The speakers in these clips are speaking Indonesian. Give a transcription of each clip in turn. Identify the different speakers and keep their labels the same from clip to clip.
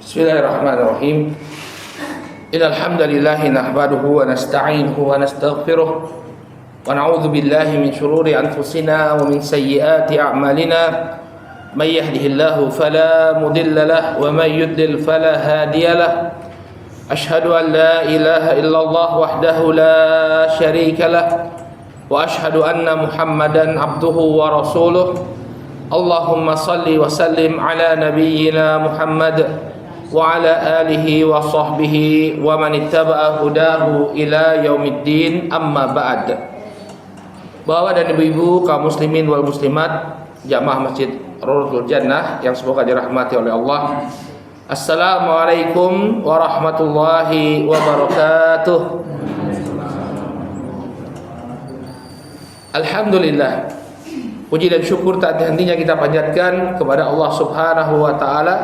Speaker 1: Bismillahirrahmanirrahim. Innal hamdalillah nahmaduhu wa nasta'inuhu wa nastaghfiruh wa na'udzu billahi min shururi anfusina wa min sayyiati a'malina. May yahdihillahu fala mudilla lahu wa may yudlil fala hadiya lahu. Ashhadu an la ilaha illallah wahdahu la syarika lahu wa ashhadu anna Muhammadan abduhu wa rasuluh. Allahumma salli wa sallim ala nabiyyina Muhammad wa ala alihi wa sahbihi wa man ittaba'a hudahu ila yaumiddin, amma ba'd. Bapak dan ibu-ibu kaum muslimin wal muslimat jamaah Masjid Rawdatul Jannah yang semoga dirahmati oleh Allah. Assalamualaikum warahmatullahi wabarakatuh. Alhamdulillah, puji dan syukur tak henti-hentinya kita panjatkan kepada Allah Subhanahu wa taala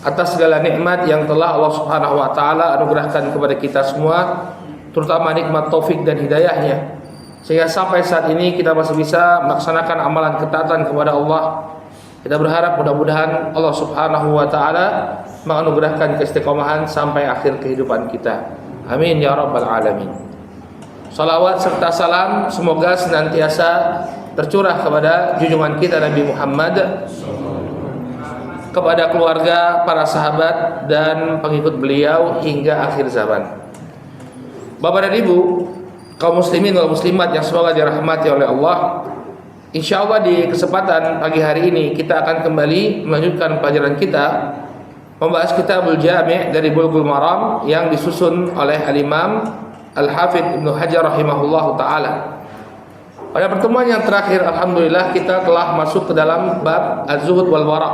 Speaker 1: atas segala nikmat yang telah Allah Subhanahu wa taala anugerahkan kepada kita semua, terutama nikmat taufik dan hidayahnya, sehingga sampai saat ini kita masih bisa melaksanakan amalan ketaatan kepada Allah. Kita berharap mudah-mudahan Allah Subhanahu wa taala menganugerahkan keistiqomahan sampai akhir kehidupan kita. Amin ya rabbal alamin. Salawat serta salam semoga senantiasa tercurah kepada junjungan kita Nabi Muhammad, kepada keluarga, para sahabat dan pengikut beliau hingga akhir zaman. Bapak dan Ibu kaum muslimin wal muslimat yang semoga dirahmati oleh Allah, insyaallah di kesempatan pagi hari ini kita akan kembali melanjutkan pelajaran kita membahas Kitabul Jami' dari Bulughul Maram yang disusun oleh Al-Imam Al-Hafidz Ibnu Hajar rahimahullahu taala. Pada pertemuan yang terakhir, alhamdulillah kita telah masuk ke dalam bab az-zuhud wal wara'.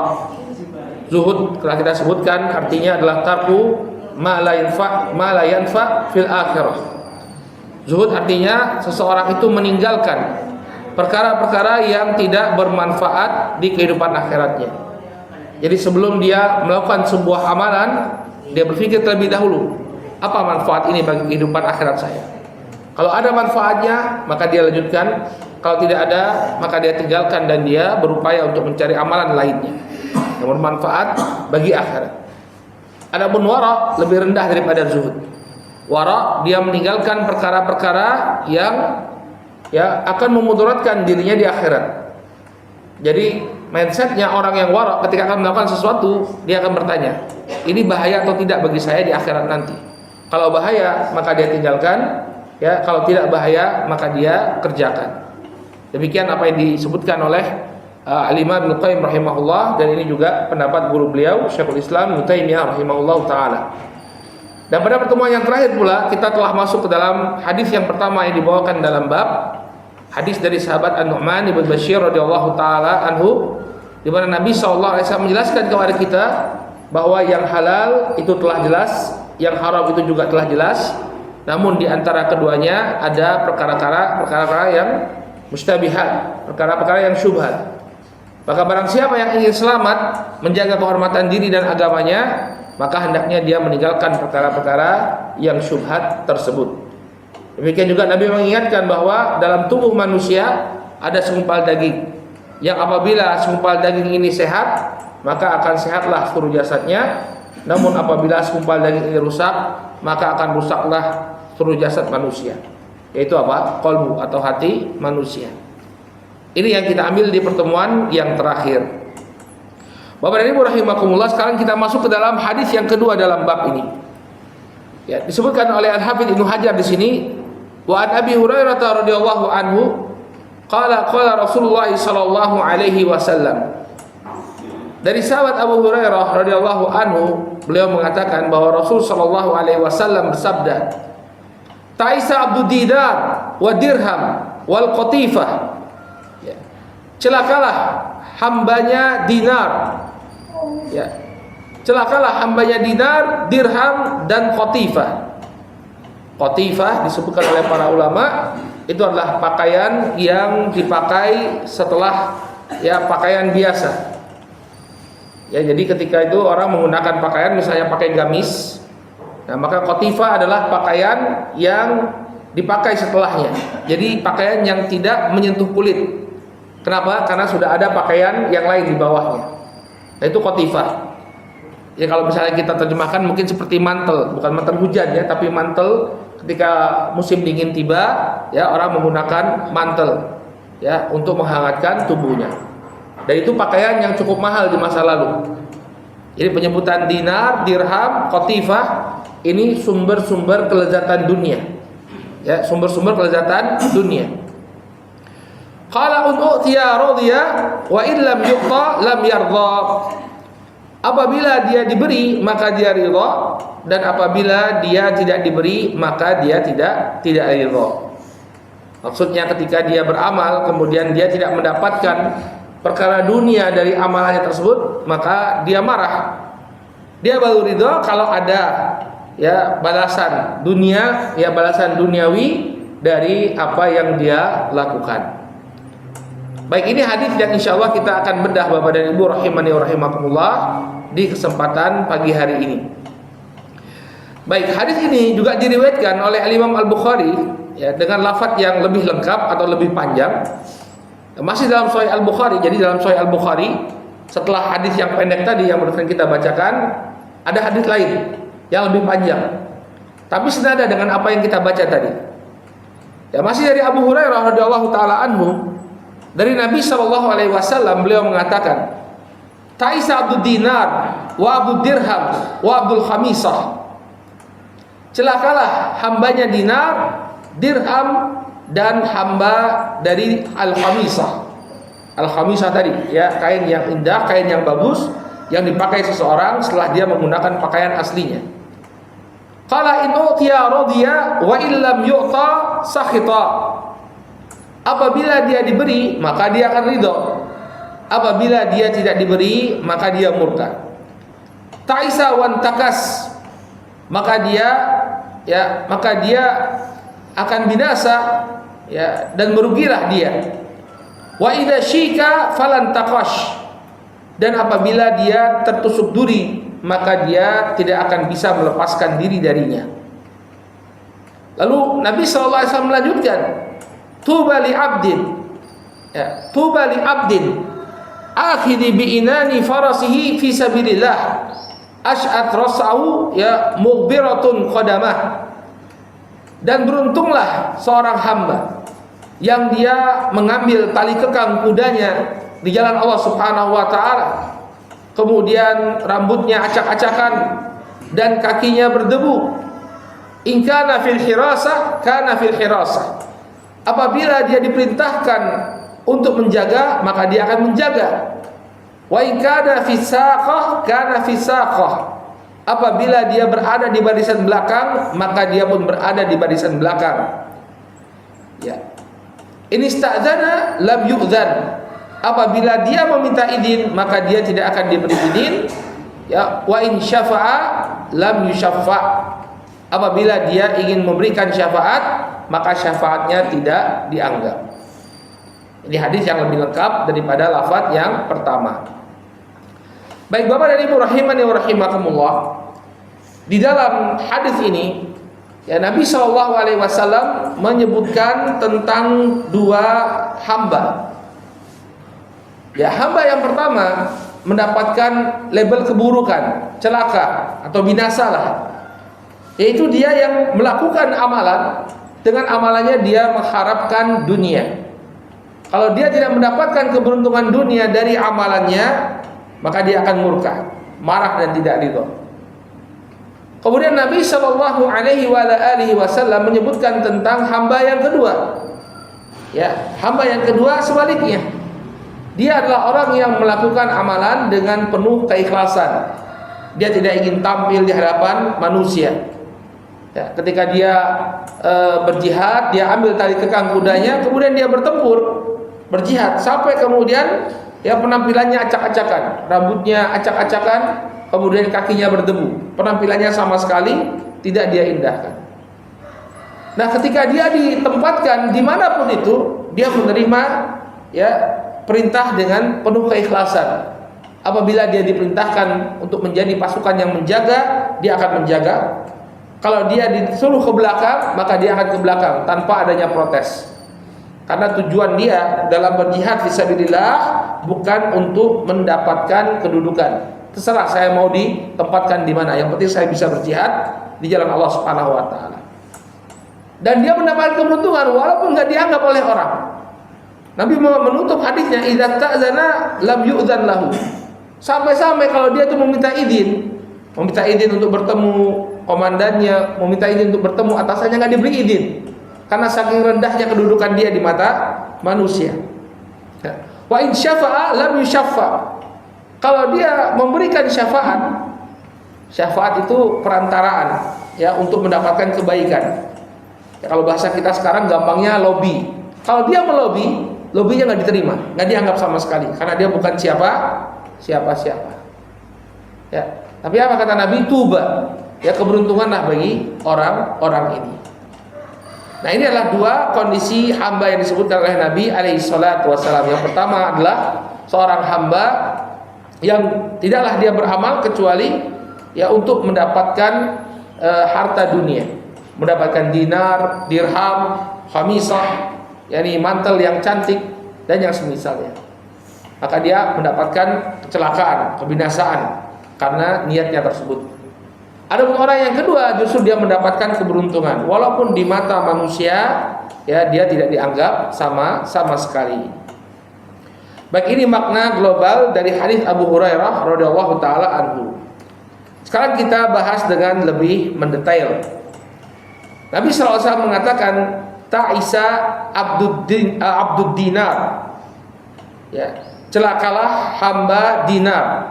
Speaker 1: Zuhud telah kita sebutkan artinya adalah tarku ma la yanfa fil akhirah. Zuhud artinya seseorang itu meninggalkan perkara-perkara yang tidak bermanfaat di kehidupan akhiratnya. Jadi sebelum dia melakukan sebuah amalan, dia berpikir terlebih dahulu, apa manfaat ini bagi kehidupan akhirat saya? Kalau ada manfaatnya, maka dia lanjutkan. Kalau tidak ada, maka dia tinggalkan dan dia berupaya untuk mencari amalan lainnya yang bermanfaat bagi akhirat. Adapun wara lebih rendah daripada zuhud. Wara dia meninggalkan perkara-perkara yang akan memudaratkan dirinya di akhirat. Jadi mindsetnya orang yang wara ketika akan melakukan sesuatu, dia akan bertanya, ini bahaya atau tidak bagi saya di akhirat nanti. Kalau bahaya maka dia tinggalkan, kalau tidak bahaya maka dia kerjakan. Demikian apa yang disebutkan oleh Al-Imam Ibnu Qayyim rahimahullah, dan ini juga pendapat guru beliau Syekhul Islam Ibnu Taimiyah rahimahullah taala. Dan pada pertemuan yang terakhir pula kita telah masuk ke dalam hadis yang pertama yang dibawakan dalam bab, hadis dari sahabat An-Nu'man bin Bashir radhiyallahu taala anhu, di mana Nabi sallallahu alaihi wasallam menjelaskan kepada kita bahwa yang halal itu telah jelas, yang haram itu juga telah jelas, namun di antara keduanya ada perkara-perkara yang mustabihat, perkara-perkara yang syubhat. Maka barang siapa yang ingin selamat, menjaga kehormatan diri dan agamanya, maka hendaknya dia meninggalkan perkara-perkara yang syubhat tersebut. Demikian juga Nabi mengingatkan bahwa dalam tubuh manusia ada segumpal daging, yang apabila segumpal daging ini sehat, maka akan sehatlah seluruh jasadnya. Namun apabila segumpal daging ini rusak, maka akan rusaklah seluruh jasad manusia, yaitu apa? Qalbu atau hati manusia. Ini yang kita ambil di pertemuan yang terakhir. Bapak dan Ibu rahimakumullah, sekarang kita masuk ke dalam hadis yang kedua dalam bab ini. Ya, disebutkan oleh Al-Hafidz Ibnu Hajar di sini, wa an Abi Hurairah radhiyallahu anhu qala Rasulullah sallallahu alaihi wasallam. Dari sahabat Abu Hurairah radhiyallahu anhu, beliau mengatakan bahwa Rasul sallallahu alaihi wasallam bersabda, Ta'isa abdu dinar wa dirham wal qatifah. Celakalah hambanya dinar. Celakalah hambanya dinar, dirham dan qatifah. Qatifah disebutkan oleh para ulama itu adalah pakaian yang dipakai setelah pakaian biasa. Jadi ketika itu orang menggunakan pakaian misalnya pakai gamis, maka qatifah adalah pakaian yang dipakai setelahnya. Jadi pakaian yang tidak menyentuh kulit. Kenapa? Karena sudah ada pakaian yang lain di bawahnya. Nah, itu qatifah. Ya kalau misalnya kita terjemahkan mungkin seperti mantel, bukan mantel hujan ya, tapi mantel ketika musim dingin tiba, ya orang menggunakan mantel ya untuk menghangatkan tubuhnya. Dan itu pakaian yang cukup mahal di masa lalu. Jadi penyebutan dinar, dirham, qatifah ini sumber-sumber kelezatan dunia. Ya, sumber-sumber kelezatan dunia. Qala utiya radiya wa illam yuqta lam yardha. Apabila dia diberi maka dia ridha, dan apabila dia tidak diberi maka dia tidak ridha. Maksudnya ketika dia beramal kemudian dia tidak mendapatkan perkara dunia dari amalannya tersebut, maka dia marah. Dia baru ridha kalau ada ya balasan dunia, ya balasan duniawi dari apa yang dia lakukan. Baik, ini hadis yang insyaallah kita akan bedah Bapak dan Ibu rahimani wa rahimakumullah di kesempatan pagi hari ini. Baik, hadis ini juga diriwayatkan oleh Imam Al-Bukhari ya dengan lafaz yang lebih lengkap atau lebih panjang. Masih dalam Sahih Al-Bukhari. Jadi dalam Sahih Al-Bukhari setelah hadis yang pendek tadi yang barusan kita bacakan, ada hadis lain yang lebih panjang. Tapi senada dengan apa yang kita baca tadi. Ya, masih dari Abu Hurairah radhiyallahu taala anhu, dari Nabi SAW beliau mengatakan, Ta'isa abdud dinar wa abdud dirham wa abdul khamisah. Celakalah hambanya dinar, dirham, dan hamba dari al-khamisah. Al-khamisah tadi ya, kain yang indah, kain yang bagus yang dipakai seseorang setelah dia menggunakan pakaian aslinya. Qala in utiya radiya wa illam yu'ta sakhita. Apabila dia diberi maka dia akan ridho, apabila dia tidak diberi maka dia murka. Ta'isa wan takas, maka dia akan binasa ya, dan merugilah dia. Wa idza syika falan taqash, dan apabila dia tertusuk duri maka dia tidak akan bisa melepaskan diri darinya. Lalu Nabi SAW melanjutkan, tuba li abdin ya, tuba li abdin akhidhi bi inani farasihi fi sabilillah ash'at rasahu ya mughbiratun qadamah. Dan beruntunglah seorang hamba yang dia mengambil tali kekang kudanya di jalan Allah Subhanahu wa taala, kemudian rambutnya acak-acakan dan kakinya berdebu. In kana fil hirasah kana fil hirasah. Apabila dia diperintahkan untuk menjaga maka dia akan menjaga. Wa in kana fi saqah kana fi saqah. Apabila dia berada di barisan belakang maka dia pun berada di barisan belakang. Ya. In ista'dzana lam yu'dzan. Apabila dia meminta izin maka dia tidak akan diberi izin. Ya, wa in syafa'a lam yusyaffa'. Apabila dia ingin memberikan syafaat maka syafaatnya tidak dianggap. Ini hadis yang lebih lengkap daripada lafaz yang pertama. Baik Bapak dan Ibu rahimani wa rahimakumullah, di dalam hadis ini ya Nabi SAW menyebutkan tentang dua hamba. Ya, hamba yang pertama mendapatkan label keburukan, celaka atau binasa lah. Yaitu dia yang melakukan amalan, dengan amalannya dia mengharapkan dunia. Kalau dia tidak mendapatkan keberuntungan dunia dari amalannya, maka dia akan murka, marah dan tidak ridho. Kemudian Nabi SAW menyebutkan tentang hamba yang kedua. Ya, hamba yang kedua sebaliknya. Dia adalah orang yang melakukan amalan dengan penuh keikhlasan. Dia tidak ingin tampil di hadapan manusia. Ya, ketika dia berjihad, dia ambil tali kekang kudanya, kemudian dia bertempur, berjihad, sampai kemudian ya penampilannya acak-acakan, rambutnya acak-acakan, kemudian kakinya berdebu, penampilannya sama sekali tidak dia indahkan. Nah, ketika dia ditempatkan dimanapun itu, dia menerima ya perintah dengan penuh keikhlasan. Apabila dia diperintahkan untuk menjadi pasukan yang menjaga, dia akan menjaga. Kalau dia disuruh ke belakang, maka dia akan ke belakang tanpa adanya protes. Karena tujuan dia dalam berjihad fisabilillah bukan untuk mendapatkan kedudukan, terserah saya mau ditempatkan di mana, yang penting saya bisa berjihad di jalan Allah Subhanahu wa taala. Dan dia mendapatkan keberuntungan walaupun nggak dianggap oleh orang. Nabi menutup hadisnya, idza ta'zana lam yu'zan lahu. Sampai-sampai kalau dia tuh meminta izin untuk bertemu komandannya, meminta izin untuk bertemu atasannya, nggak diberi izin karena saking rendahnya kedudukan dia di mata manusia. Wa in syafa'a lam yusyaffa. Kalau dia memberikan syafaat itu perantaraan ya untuk mendapatkan kebaikan. Ya, kalau bahasa kita sekarang gampangnya lobby. Kalau dia melobi, lobinya nggak diterima, nggak dianggap sama sekali karena dia bukan siapa-siapa. Ya, tapi apa kata Nabi? Tuba. Ya, keberuntunganlah bagi orang-orang ini. Nah, ini adalah dua kondisi hamba yang disebutkan oleh Nabi alaihi salatu wassalam. Yang pertama adalah seorang hamba yang tidaklah dia beramal kecuali ya untuk mendapatkan harta dunia, mendapatkan dinar, dirham, khamisah, yakni mantel yang cantik dan yang semisalnya. Maka dia mendapatkan kecelakaan, kebinasaan karena niatnya tersebut. Ada orang yang kedua justru dia mendapatkan keberuntungan walaupun di mata manusia ya dia tidak dianggap sama sekali. Baik, ini makna global dari hadis Abu Hurairah radhiyallahu taala anhu. Sekarang kita bahas dengan lebih mendetail. Nabi SAW mengatakan ta'isa abdud dinar. Ya, celakalah hamba dinar.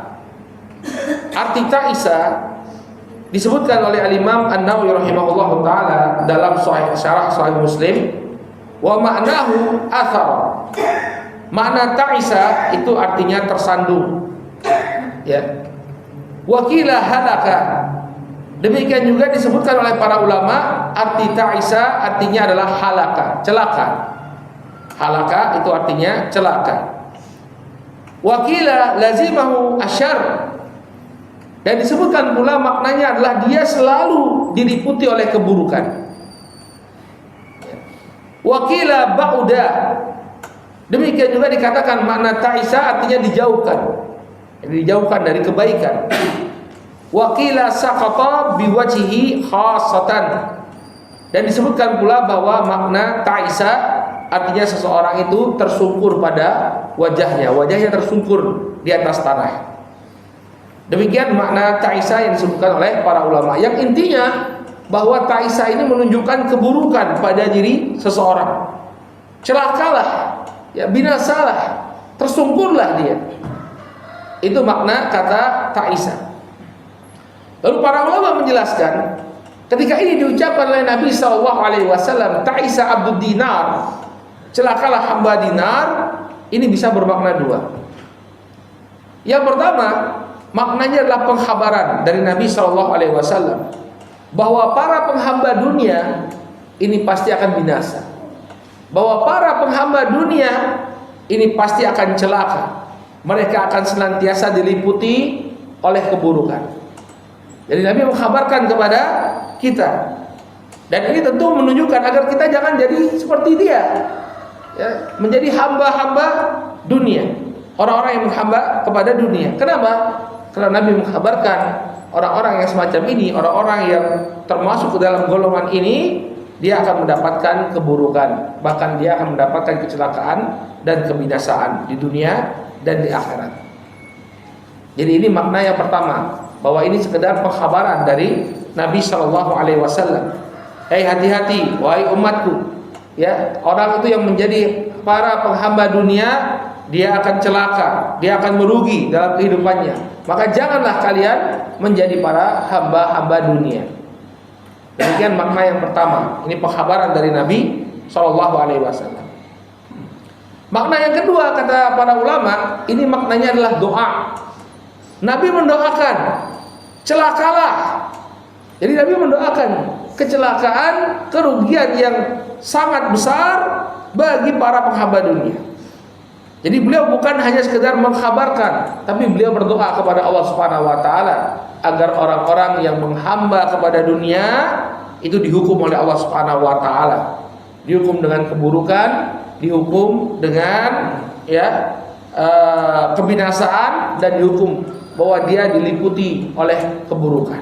Speaker 1: Arti ta'isa disebutkan oleh Al-Imam An-Nawawi rahimahullahu taala dalam syarah Sahih Muslim, wa ma'nahu athar. Makna ta'isa itu artinya tersandung. Ya. Wa qila halaka. Demikian juga disebutkan oleh para ulama, arti ta'isa artinya adalah halaka, celaka. Halaka itu artinya celaka. Wa qila lazimahu asyarr. Dan disebutkan pula maknanya adalah dia selalu diliputi oleh keburukan. Wa qila ba'uda. Demikian juga dikatakan makna ta'isa artinya dijauhkan. Dijauhkan dari kebaikan. Wa qila saqata biwajhihi khassatan. Dan disebutkan pula bahwa makna ta'isa artinya seseorang itu tersungkur pada wajahnya tersungkur di atas tanah. Demikian makna ta'isa yang disebutkan oleh para ulama. Yang intinya bahwa ta'isa ini menunjukkan keburukan pada diri seseorang. Celakalah, ya binasalah, tersungkurlah dia. Itu makna kata ta'isa. Lalu para ulama menjelaskan, ketika ini diucapkan oleh Nabi SAW, ta'isa abdud dinar, celakalah hamba dinar, ini bisa bermakna dua. Yang pertama, maknanya adalah pengkhabaran dari Nabi SAW bahwa para penghamba dunia ini pasti akan binasa, bahwa para penghamba dunia ini pasti akan celaka, mereka akan senantiasa diliputi oleh keburukan. Jadi Nabi mengkhabarkan kepada kita, dan ini tentu menunjukkan agar kita jangan jadi seperti dia, ya, menjadi hamba-hamba dunia, orang-orang yang menghamba kepada dunia. Kenapa? Karena Nabi mengkhabarkan orang-orang yang semacam ini, orang-orang yang termasuk ke dalam golongan ini, dia akan mendapatkan keburukan, bahkan dia akan mendapatkan kecelakaan dan kebinasaan di dunia dan di akhirat. Jadi ini makna yang pertama, bahwa ini sekedar pengkhabaran dari Nabi SAW. Hei, hati-hati wahai umatku, ya, orang itu yang menjadi para penghamba dunia, dia akan celaka, dia akan merugi dalam kehidupannya. Maka janganlah kalian menjadi para hamba-hamba dunia. Demikian makna yang pertama. Ini pengkhabaran dari Nabi SAW. Makna yang kedua kata para ulama, ini maknanya adalah doa. Nabi mendoakan, celakalah. Jadi Nabi mendoakan kecelakaan, kerugian yang sangat besar bagi para penghamba dunia. Jadi beliau bukan hanya sekedar mengkhabarkan, tapi beliau berdoa kepada Allah Subhanahu wa taala agar orang-orang yang menghamba kepada dunia itu dihukum oleh Allah Subhanahu wa taala. Dihukum dengan keburukan, dihukum dengan kebinasaan, dan dihukum bahwa dia diliputi oleh keburukan.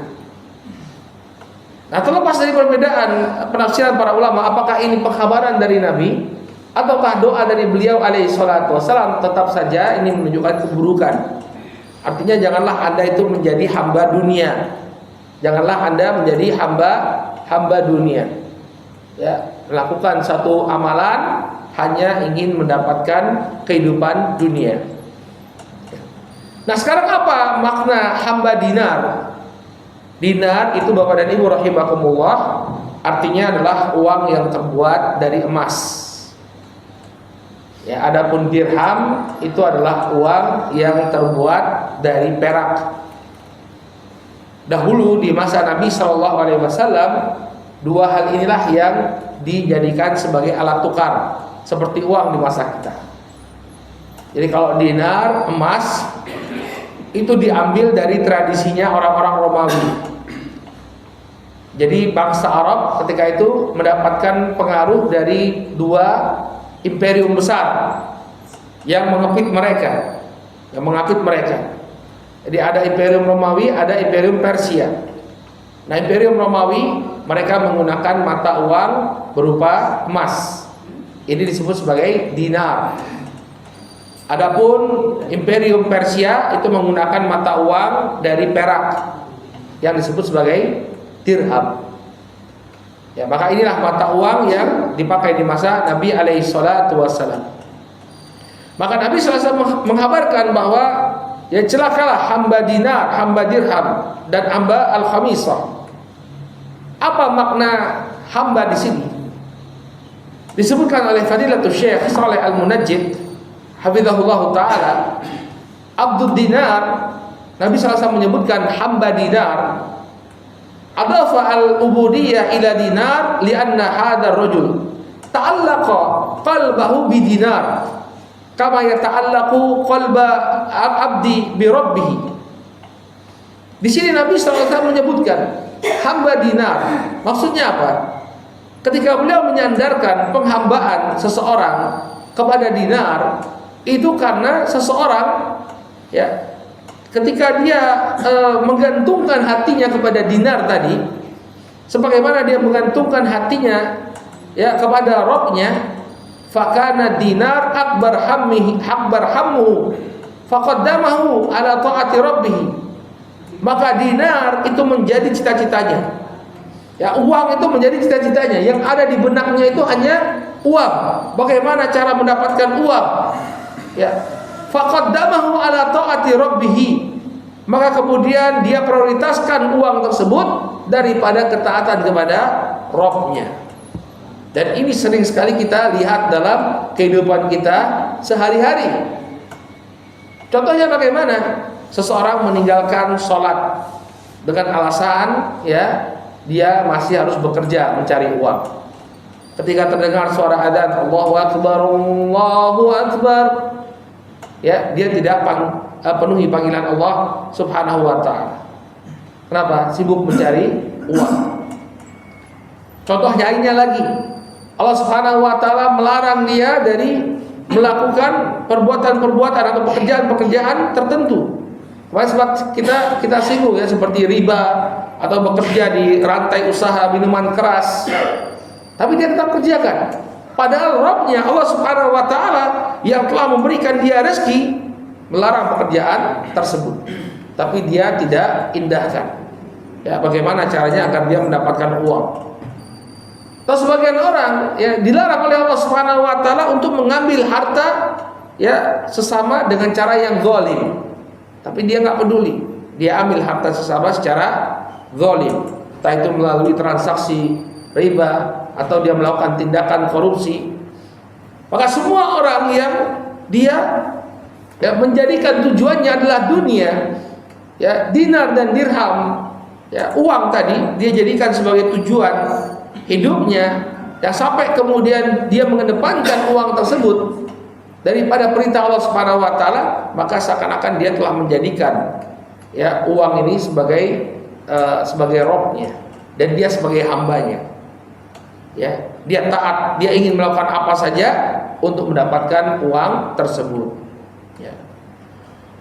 Speaker 1: Nah, terlepas dari perbedaan penafsiran para ulama, apakah ini pengkhabaran dari Nabi ataukah doa dari beliau alaihi salatu wassalam, tetap saja ini menunjukkan keburukan. Artinya janganlah Anda itu menjadi hamba dunia. Janganlah Anda menjadi hamba dunia. Ya, melakukan satu amalan hanya ingin mendapatkan kehidupan dunia. Nah, sekarang apa makna hamba dinar? Dinar itu Bapak dan Ibu rahimakumullah, artinya adalah uang yang terbuat dari emas. Ya, adapun dirham itu adalah uang yang terbuat dari perak. Dahulu di masa Nabi Shallallahu Alaihi Wasallam, dua hal inilah yang dijadikan sebagai alat tukar, seperti uang di masa kita. Jadi kalau dinar, emas, itu diambil dari tradisinya orang-orang Romawi. Jadi bangsa Arab ketika itu mendapatkan pengaruh dari dua imperium besar yang mengapit mereka. Jadi ada imperium Romawi, ada imperium Persia. Nah, imperium Romawi mereka menggunakan mata uang berupa emas. Ini disebut sebagai dinar. Adapun imperium Persia itu menggunakan mata uang dari perak yang disebut sebagai dirham. Ya, maka inilah mata uang yang dipakai di masa Nabi alaihi salatu wassalam. Maka Nabi SAW menghabarkan bahwa ya celakalah hamba dinar, hamba dirham, dan hamba al-khamisah. Apa makna hamba di sini? Disebutkan oleh Fadilatul Syekh Shalih Al-Munajjid hafizahullah taala, Abdud dinar, Nabi SAW menyebutkan hamba dinar, adafa al-ubudiyah ila dinar lianna hadar rajul ta'allaqa qalbahu bidinar kama yata'allaqu qalba abdi bi rabbih. Di sini Nabi SAW menyebutkan hamba dinar. Maksudnya apa? Ketika beliau menyandarkan penghambaan seseorang kepada dinar, itu karena seseorang ya, ketika dia menggantungkan hatinya kepada dinar tadi, sebagaimana dia menggantungkan hatinya ya kepada Rabbnya, fakana dinar akbar hammuhu faqaddamahu ala taati rabbih. Maka dinar itu menjadi cita-citanya. Ya, uang itu menjadi cita-citanya. Yang ada di benaknya itu hanya uang. Bagaimana cara mendapatkan uang? Ya, faqaddamahu ala taati rabbih. Maka kemudian dia prioritaskan uang tersebut daripada ketaatan kepada Rabb-nya. Dan ini sering sekali kita lihat dalam kehidupan kita sehari-hari. Contohnya bagaimana? Seseorang meninggalkan sholat dengan alasan ya dia masih harus bekerja mencari uang. Ketika terdengar suara adzan Allahu Akbar, Allahu Akbar, ya dia tidak penuhi panggilan Allah Subhanahu wa taala. Kenapa? Sibuk mencari uang. Contoh lainnya lagi, Allah Subhanahu wa taala melarang dia dari melakukan perbuatan-perbuatan atau pekerjaan-pekerjaan tertentu. Sebab kita singgung ya, seperti riba atau bekerja di rantai usaha minuman keras. Tapi dia tetap kerjakan. Padahal Rabb-nya Allah Subhanahu wa taala yang telah memberikan dia rezeki melarang pekerjaan tersebut. Tapi dia tidak indahkan. Ya, bagaimana caranya agar dia mendapatkan uang? Atau sebagian orang ya dilarang oleh Allah Subhanahu wa taala untuk mengambil harta ya sesama dengan cara yang zalim. Tapi dia nggak peduli. Dia ambil harta sesama secara zalim. Entah itu melalui transaksi riba atau dia melakukan tindakan korupsi. Maka semua orang yang dia ya menjadikan tujuannya adalah dunia, ya dinar dan dirham, ya uang tadi dia jadikan sebagai tujuan hidupnya, ya sampai kemudian dia mengedepankan uang tersebut daripada perintah Allah Subhanahu wa taala, maka seakan-akan dia telah menjadikan ya uang ini sebagai Rabb-nya dan dia sebagai hambanya. Ya, dia taat, dia ingin melakukan apa saja untuk mendapatkan uang tersebut. Ya.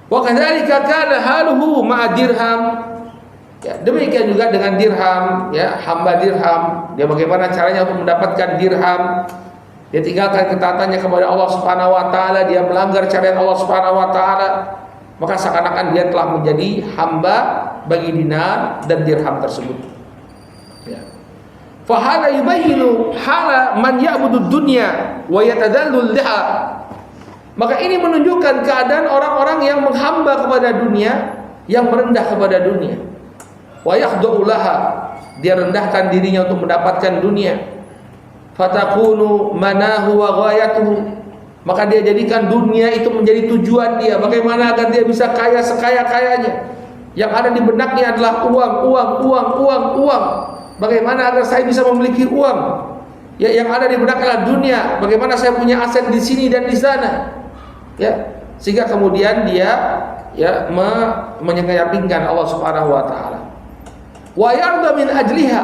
Speaker 1: Wa kadzalika kana haluhu ma'a dirham. Ya, demikian juga dengan dirham, ya, hamba dirham. Dia bagaimana caranya untuk mendapatkan dirham? Dia tinggalkan ketaatannya kepada Allah Subhanahu wa taala, dia melanggar syariat Allah Subhanahu wa taala, maka seakan-akan dia telah menjadi hamba bagi dinar dan dirham tersebut. Ya. Fa hada yubayyinu hala man ya'budu dunya wa yatadallul liha. Maka ini menunjukkan keadaan orang-orang yang menghamba kepada dunia, yang merendah kepada dunia. Wa yakhda'u laha, dia rendahkan dirinya untuk mendapatkan dunia. Fatakunu manahu wa ghayatuhu, maka dia jadikan dunia itu menjadi tujuan dia. Bagaimana agar dia bisa kaya sekaya-kayanya? Yang ada di benaknya adalah uang. Bagaimana agar saya bisa memiliki uang? Ya, yang ada di benaknya adalah dunia. Bagaimana saya punya aset di sini dan di sana? Ya, sehingga kemudian dia ya menyampingkan Allah Subhanahu wa taala. Wa yarda min ajliha,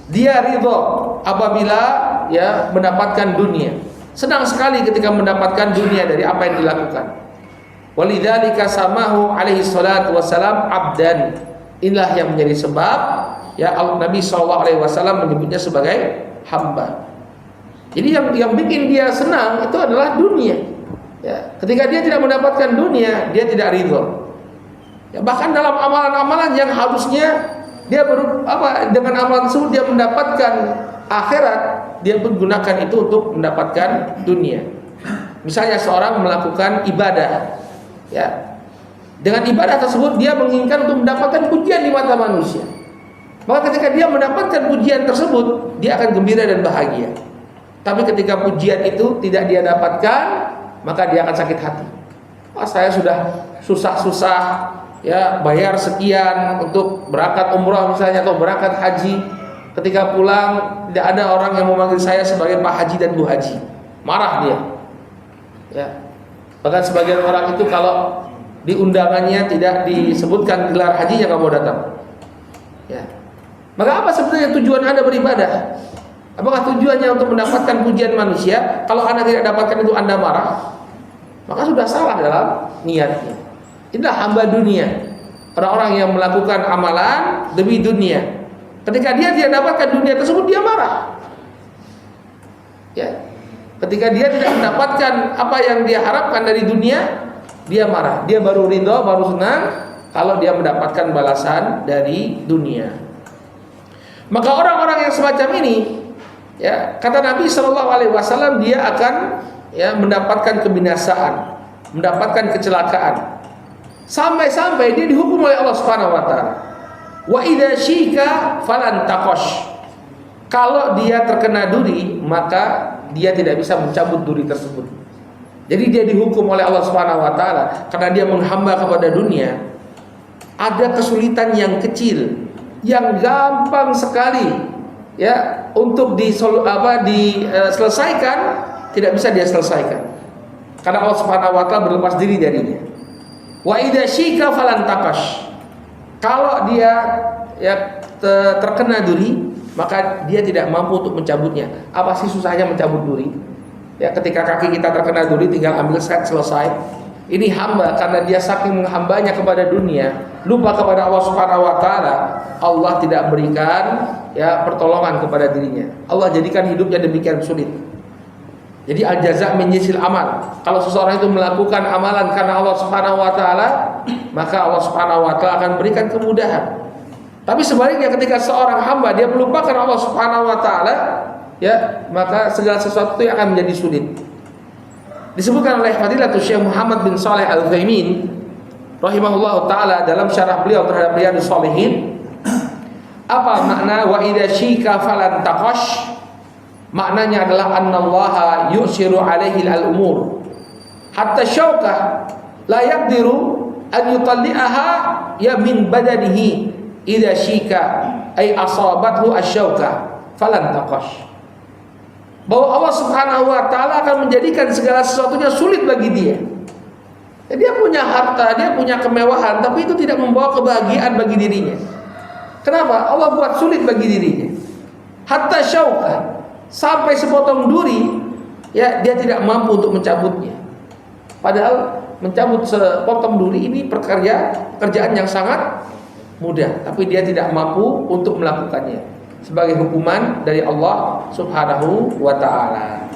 Speaker 1: dia ridho apabila ya mendapatkan dunia. Senang sekali ketika mendapatkan dunia dari apa yang dilakukan. Walidzalika samahu alaihi salatu wassalam abdan. Inilah yang menjadi sebab ya Nabi sallallahu alaihi wasallam menyebutnya sebagai hamba. Jadi yang bikin dia senang itu adalah dunia. Ya, ketika dia tidak mendapatkan dunia, dia tidak ridho. Ya, bahkan dalam amalan-amalan yang harusnya dia dengan amalan tersebut dia mendapatkan akhirat, dia pun gunakan itu untuk mendapatkan dunia. Misalnya seorang melakukan ibadah, ya, dengan ibadah tersebut dia menginginkan untuk mendapatkan pujian di mata manusia. Maka ketika dia mendapatkan pujian tersebut, dia akan gembira dan bahagia. Tapi ketika pujian itu tidak dia dapatkan, maka dia akan sakit hati. Saya sudah susah-susah ya bayar sekian untuk berangkat umrah misalnya atau berangkat haji. Ketika pulang tidak ada orang yang memanggil saya sebagai Pak Haji dan Bu Haji. Marah dia. Ya. Bahkan sebagian orang itu kalau di undangannya tidak disebutkan gelar hajinya nggak mau datang. Ya. Maka apa sebenarnya tujuan Anda beribadah? Apakah tujuannya untuk mendapatkan pujian manusia? Kalau Anda tidak dapatkan itu Anda marah, maka sudah salah dalam niatnya. Inilah hamba dunia, orang-orang yang melakukan amalan demi dunia. Ketika dia tidak dapatkan dunia tersebut, dia marah. Ya, ketika dia tidak mendapatkan apa yang dia harapkan dari dunia, dia marah. Dia baru ridho, baru senang kalau dia mendapatkan balasan dari dunia. Maka orang-orang yang semacam ini, ya, kata Nabi Shallallahu Alaihi Wasallam, dia akan ya mendapatkan kebinasaan, mendapatkan kecelakaan, sampai-sampai dia dihukum oleh Allah Subhanahu Wa Taala. Wa idza syika falan taqash, kalau dia terkena duri maka dia tidak bisa mencabut duri tersebut. Jadi dia dihukum oleh Allah Subhanahu Wa Taala karena dia menghamba kepada dunia. Ada kesulitan yang kecil, yang gampang sekali ya untuk diselesaikan, tidak bisa dia selesaikan karena Allah Subhanahu wa taala berlepas diri darinya. Wa idza syika falan taqash, kalau dia ya terkena duri maka dia tidak mampu untuk mencabutnya. Apa sih susahnya mencabut duri? Ya, ketika kaki kita terkena duri tinggal ambil set, selesai. Ini hamba karena dia saking menghambanya kepada dunia, lupa kepada Allah Subhanahu wa taala, Allah tidak berikan ya pertolongan kepada dirinya. Allah jadikan hidupnya demikian sulit. Jadi al-jaza' min jinsil amal. Kalau seseorang itu melakukan amalan karena Allah Subhanahu wa taala, maka Allah Subhanahu wa taala akan berikan kemudahan. Tapi sebaliknya ketika seorang hamba dia melupakan Allah Subhanahu wa taala, ya, maka segala sesuatu yang akan menjadi sulit. Disebutkan oleh Fadilatul Syekh Muhammad bin Shalih Al-Utsaimin rahimahullah taala dalam syarah beliau terhadap Riyadhus Shalihin, apa makna wa idza syika falan taqash? Maknanya adalah annallaha yusiru alaihi al-umur hatta syaukah la yaqdiru an yutalli'aha ya min badanihi idza syika ay asabathu asy-syaukah falan taqash. Bahwa Allah Subhanahu wa taala akan menjadikan segala sesuatunya sulit bagi dia. Dia punya harta, dia punya kemewahan, tapi itu tidak membawa kebahagiaan bagi dirinya. Kenapa? Allah buat sulit bagi dirinya. Hatta syauqah, sampai sepotong duri, ya, dia tidak mampu untuk mencabutnya. Padahal mencabut sepotong duri ini pekerjaan yang sangat mudah, tapi dia tidak mampu untuk melakukannya sebagai hukuman dari Allah Subhanahu wa taala.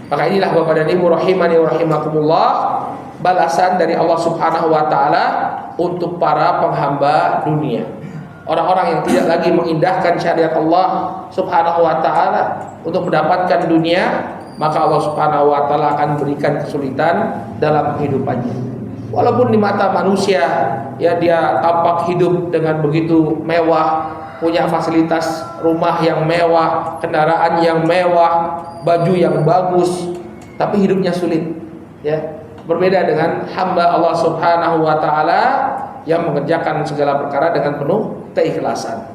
Speaker 1: Maka inilah Bapak dan Ibu rahimani wa rahimakumullah, balasan dari Allah Subhanahu wa taala untuk para penghamba dunia. Orang-orang yang tidak lagi mengindahkan syariat Allah Subhanahu wa taala untuk mendapatkan dunia, maka Allah Subhanahu wa taala akan berikan kesulitan dalam kehidupannya. Walaupun di mata manusia ya dia tampak hidup dengan begitu mewah, punya fasilitas rumah yang mewah, kendaraan yang mewah, baju yang bagus, tapi hidupnya sulit ya. Berbeda dengan hamba Allah Subhanahu wa taala yang mengerjakan segala perkara dengan penuh keikhlasan.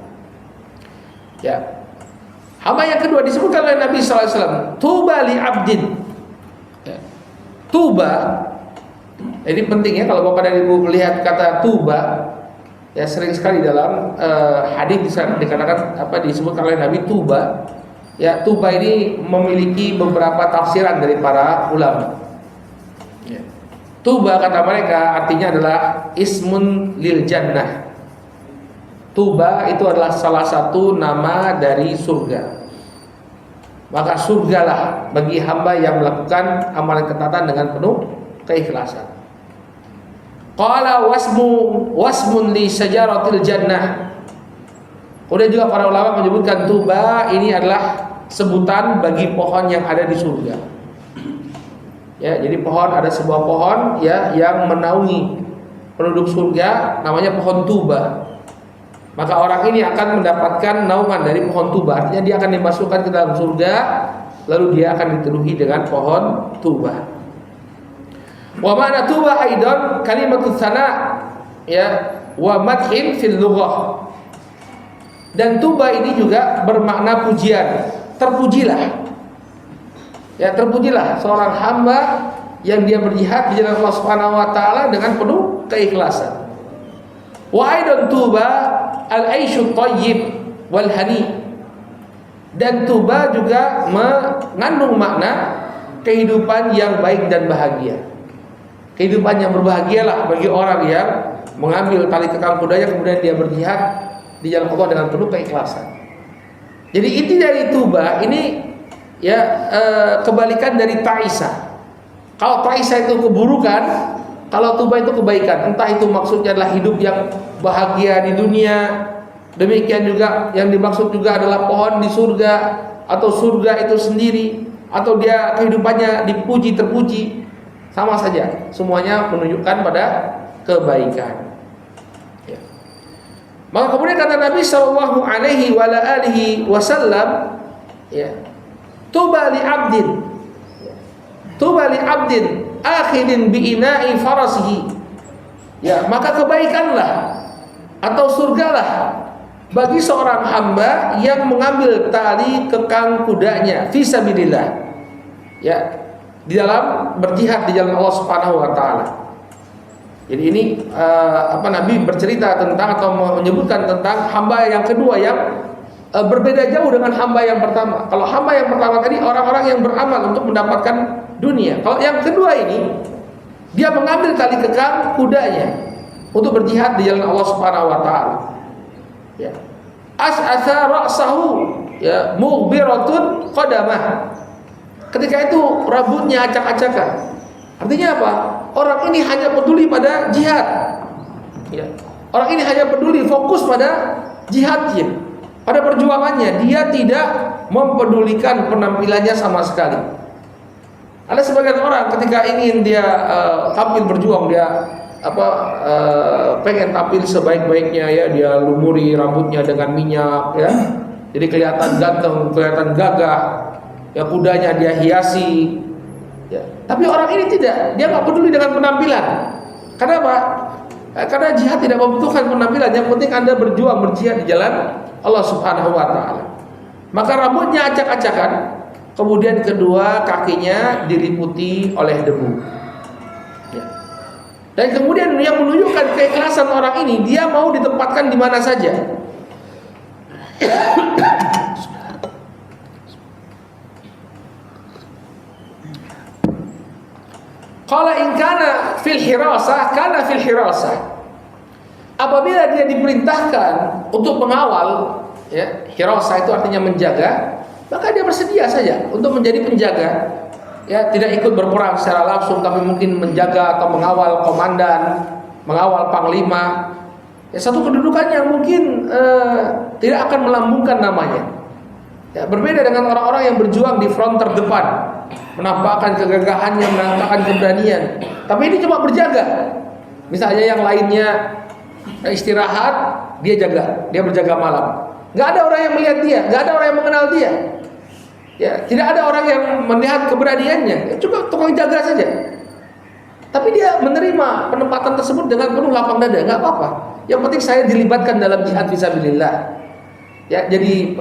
Speaker 1: Ya. Hamba yang kedua disebutkan oleh Nabi sallallahu alaihi wasallam, tuba li abdin. Ya. Tuba, ini penting ya kalau Bapak dan Ibu melihat kata tuba, ya sering sekali dalam hadis dikatakan disebutkan oleh Nabi tuba. Ya, tuba ini memiliki beberapa tafsiran dari para ulama. Ya. Tuba kata mereka artinya adalah ismun lil jannah. Tuba itu adalah salah satu nama dari surga. Maka surgalah bagi hamba yang melakukan amalan ketaatan dengan penuh keikhlasan. Qala wasmun li syajaratil jannah. Kemudian juga para ulama menyebutkan tuba ini adalah sebutan bagi pohon yang ada di surga. Ya, jadi pohon, ada sebuah pohon ya yang menaungi penduduk surga, namanya pohon tuba. Maka orang ini akan mendapatkan naungan dari pohon tuba. Artinya dia akan dimasukkan ke dalam surga, lalu dia akan diteduhi dengan pohon tuba. Wa ma'na tuba aidan kalimatut sana ya wa madhin fil lughah. Dan tuba ini juga bermakna pujian. Terpujilah. Ya, terpujilah seorang hamba yang dia berjihad di jalan Allah Subhanahu wa taala dengan penuh keikhlasan. Wa aidan tuba al-aisyu thayyib wal hani. Dan tuba juga mengandung makna kehidupan yang baik dan bahagia. Kehidupan yang berbahagialah bagi orang yang mengambil tali kekang kudanya kemudian dia berjihad di jalan Allah dengan penuh keikhlasan. Jadi inti dari tuba ini ya kebalikan dari ta'isa. Kalau ta'isa itu keburukan, kalau tuba itu kebaikan. Entah itu maksudnya adalah hidup yang bahagia di dunia, demikian juga yang dimaksud juga adalah pohon di surga atau surga itu sendiri, atau dia kehidupannya dipuji terpuji, sama saja. Semuanya menunjukkan pada kebaikan. Ya. Maka kemudian kata Nabi Shallallahu Alaihi Wasallam, ya, tuba li abdin, tuba li abdin akhidin bi ina'i farasihi. Ya, maka kebaikanlah atau surgalah bagi seorang hamba yang mengambil tali kekang kudanya fi sabilillah. Ya, di dalam berjihad di jalan Allah Subhanahu wa taala. Jadi ini Nabi bercerita tentang atau menyebutkan tentang hamba yang kedua yang berbeda jauh dengan hamba yang pertama. Kalau hamba yang pertama tadi orang-orang yang beramal untuk mendapatkan dunia. Kalau yang kedua ini dia mengambil tali kekang kudanya untuk berjihad di jalan Allah Subhanahu wa taala. Ya. As'atha ra'sahu ya mughbiratun qadamah. Ketika itu rambutnya acak-acakan. Artinya apa? Orang ini hanya peduli pada jihad. Ya. Orang ini hanya peduli fokus pada jihadnya, pada perjuangannya. Dia tidak mempedulikan penampilannya sama sekali. Ada sebagian orang ketika ingin dia tampil berjuang, dia pengen tampil sebaik-baiknya ya, dia lumuri rambutnya dengan minyak ya. Jadi kelihatan ganteng, kelihatan gagah. Ya, kudanya dia hiasi. Ya. Tapi orang ini tidak, dia nggak peduli dengan penampilan. Kenapa? Karena jihad tidak membutuhkan penampilan. Yang penting Anda berjuang berjihad di jalan Allah Subhanahu wa taala. Maka rambutnya acak-acakan, kemudian kedua kakinya diliputi oleh debu. Ya. Dan kemudian yang menunjukkan keikhlasan orang ini, dia mau ditempatkan di mana saja. Qala in kana fil hirasah, kana fil hirasah. Apabila dia diperintahkan untuk mengawal, ya, hirasah itu artinya menjaga, maka dia bersedia saja untuk menjadi penjaga. Ya, tidak ikut berperang secara langsung, tapi mungkin menjaga atau mengawal komandan, mengawal panglima. Ya, satu kedudukan yang mungkin tidak akan melambungkan namanya. Ya, berbeda dengan orang-orang yang berjuang di front terdepan, menampakkan kegagahannya, menampakkan keberanian. Tapi ini cuma berjaga. Misalnya yang lainnya istirahat, dia jaga, dia berjaga malam. Nggak ada orang yang melihat dia, nggak ada orang yang mengenal dia. Ya, tidak ada orang yang melihat keberaniannya. Ya, cukup tukang jaga saja. Tapi dia menerima penempatan tersebut dengan penuh lapang dada, nggak apa-apa. Yang penting saya dilibatkan dalam jihad fisabilillah. Ya, jadi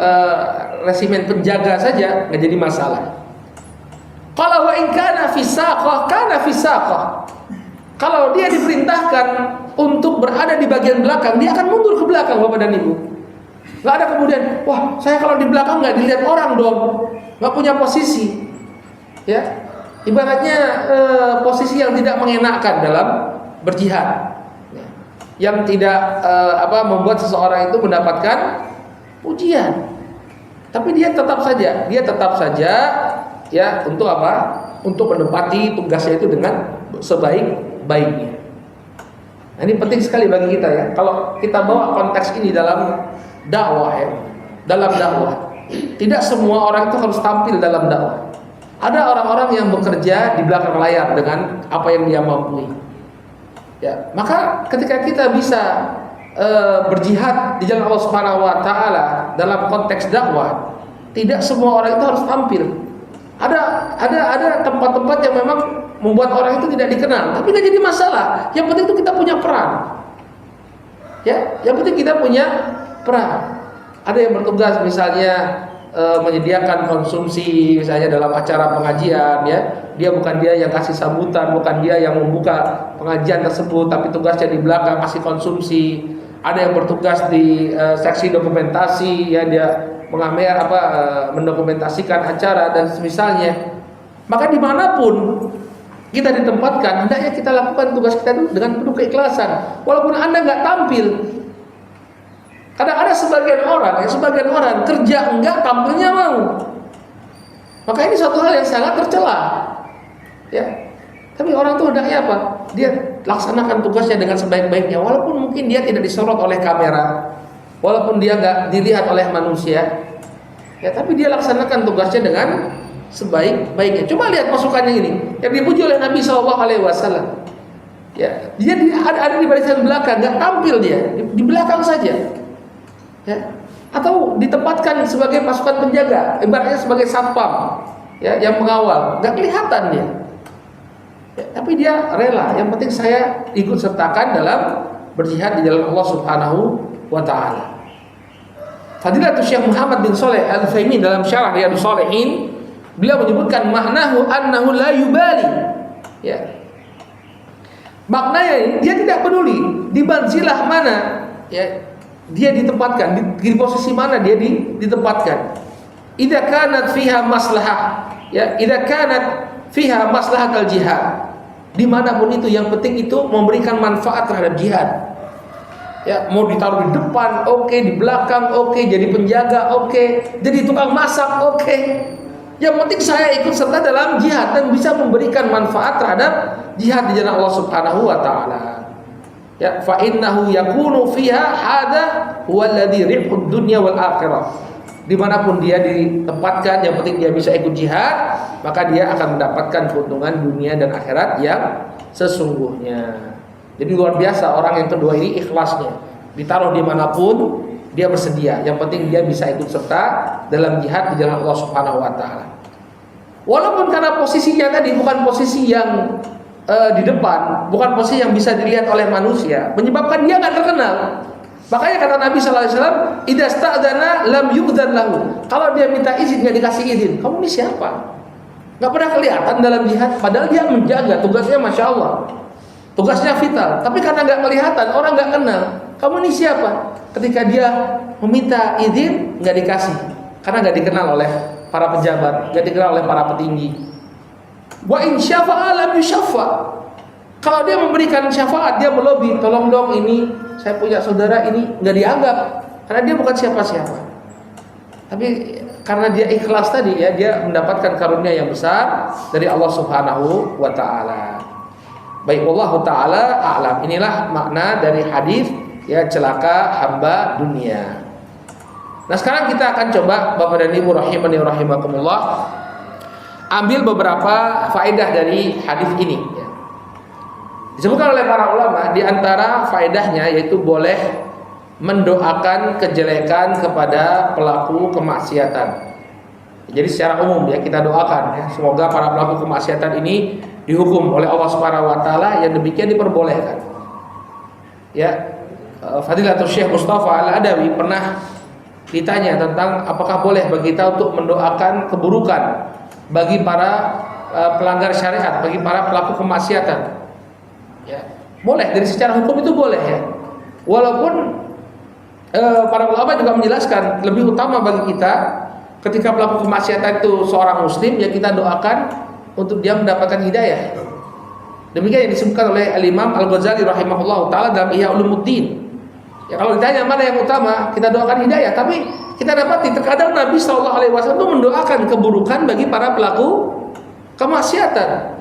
Speaker 1: resimen penjaga saja nggak jadi masalah. Kalau wa in kana fisaqah, kana fisaqah. Kalau dia diperintahkan untuk berada di bagian belakang, dia akan mundur ke belakang, Bapak dan Ibu. Nggak ada kemudian, wah saya kalau di belakang nggak dilihat orang dong, nggak punya posisi. Ya, ibaratnya posisi yang tidak mengenakan dalam berjihad, ya. Yang tidak membuat seseorang itu mendapatkan pujian. Tapi dia tetap saja, ya, untuk apa? Untuk menempati tugasnya itu dengan sebaik-baiknya. Nah, ini penting sekali bagi kita, ya. Kalau kita bawa konteks ini dalam dakwah, ya, dalam dakwah, tidak semua orang itu harus tampil dalam dakwah. Ada orang-orang yang bekerja di belakang layar dengan apa yang dia mampu. Ya, maka ketika kita bisa berjihad di jalan Allah Subhanahu wa taala dalam konteks dakwah, tidak semua orang itu harus tampil. Ada tempat-tempat yang memang membuat orang itu tidak dikenal, tapi tidak jadi masalah. Yang penting itu kita punya peran. Ya, yang penting kita punya peran. Ada yang bertugas misalnya menyediakan konsumsi misalnya dalam acara pengajian, ya. Bukan dia yang kasih sambutan, bukan dia yang membuka pengajian tersebut, tapi tugasnya di belakang kasih konsumsi. Ada yang bertugas di seksi dokumentasi, ya, dia mendokumentasikan acara dan semisalnya. Maka dimanapun kita ditempatkan, hendaknya kita lakukan tugas kita itu dengan penuh keikhlasan, walaupun Anda nggak tampil. Kadang ada sebagian orang kerja enggak, tampilnya mau. Maka ini suatu hal yang sangat tercela. Ya. Tapi orang itu hendaknya apa? Dia laksanakan tugasnya dengan sebaik-baiknya, walaupun mungkin dia tidak disorot oleh kamera, walaupun dia nggak dilihat oleh manusia. Ya, tapi dia laksanakan tugasnya dengan sebaik-baiknya. Coba lihat pasukannya ini yang dipuji oleh Nabi SAW. Ya, dia ada di barisan belakang, nggak tampil dia, di belakang saja. Ya, atau ditempatkan sebagai pasukan penjaga, ibaratnya sebagai satpam, ya, yang mengawal, nggak kelihatan dia. Ya, tapi dia rela. Yang penting saya ikut sertakan dalam berjihad di jalan Allah Subhanahu wa taala. Fadilatul Syekh Muhammad bin Shalih Al-Utsaimin dalam Syarah Riyadhus Shalihin, beliau menyebutkan maknahu annahu la yubali. Ya. Maknanya dia tidak peduli di manzilah mana, ya, dia ditempatkan, di posisi mana dia ditempatkan. Idza kanat fiha maslahah, ya, idza kanat fiha maslahatul jihad. Dimanapun itu, yang penting itu memberikan manfaat terhadap jihad. Ya, mau ditaruh di depan, oke, di belakang, oke, jadi penjaga, oke, jadi tukang masak, oke. Yang penting saya ikut serta dalam jihad dan bisa memberikan manfaat terhadap jihad di jalan Allah Subhanahu wa taala. Ya, fa innahu yakunu fiha hada huwa alladhi ribhud dunya wal akhirah. Dimanapun dia ditempatkan, yang penting dia bisa ikut jihad, maka dia akan mendapatkan keuntungan dunia dan akhirat yang sesungguhnya. Jadi luar biasa orang yang kedua ini ikhlasnya. Ditaruh dimanapun dia bersedia. Yang penting dia bisa ikut serta dalam jihad di jalan Allah Subhanahu wa taala. Walaupun karena posisinya tadi bukan posisi yang di depan, bukan posisi yang bisa dilihat oleh manusia, menyebabkan dia nggak terkenal. Makanya kata Nabi sallallahu alaihi wasallam, "Idza sta'dzana lam yu'dzan lahu." Kalau dia minta izin nggak dikasih izin. Kamu ini siapa? Nggak pernah kelihatan dalam jihad, padahal dia menjaga, tugasnya masya Allah, tugasnya vital. Tapi karena nggak kelihatan, orang nggak kenal. Kamu ini siapa? Ketika dia meminta izin nggak dikasih, karena nggak dikenal oleh para pejabat, nggak dikenal oleh para petinggi. Wa in syafa'a lam yusyaffa. Kalau dia memberikan syafaat, dia melobi, tolong dong ini saya punya saudara ini, nggak dianggap karena dia bukan siapa-siapa. Tapi karena dia ikhlas tadi ya, dia mendapatkan karunia yang besar dari Allah Subhanahu wa taala. Baik, wallahu taala a'lam. Inilah makna dari hadis ya celaka hamba dunia. Nah, sekarang kita akan coba Bapak dan Ibu rahimani wa rahimakumullah ambil beberapa faedah dari hadis ini ya. Disebutkan oleh para ulama di antara faedahnya yaitu boleh mendoakan kejelekan kepada pelaku kemaksiatan. Jadi secara umum ya kita doakan ya, semoga para pelaku kemaksiatan ini dihukum oleh Allah Subhanahu wa taala, yang demikian diperbolehkan. Ya, Fadilatul Syekh Mustafa Al-Adawi pernah ditanya tentang apakah boleh bagi kita untuk mendoakan keburukan bagi para pelanggar syariat, bagi para pelaku kemaksiatan. Ya, boleh, dari secara hukum itu boleh ya. Walaupun para ulama juga menjelaskan lebih utama bagi kita ketika pelaku kemaksiatan itu seorang muslim, ya kita doakan untuk dia mendapatkan hidayah. Demikian yang disebutkan oleh Al-Imam Al-Ghazali rahimahullah taala dalam Ihya Ulumuddin. Ya, kalau ditanya mana yang utama, kita doakan hidayah. Tapi kita dapati terkadang Nabi SAW mendoakan keburukan bagi para pelaku kemaksiatan.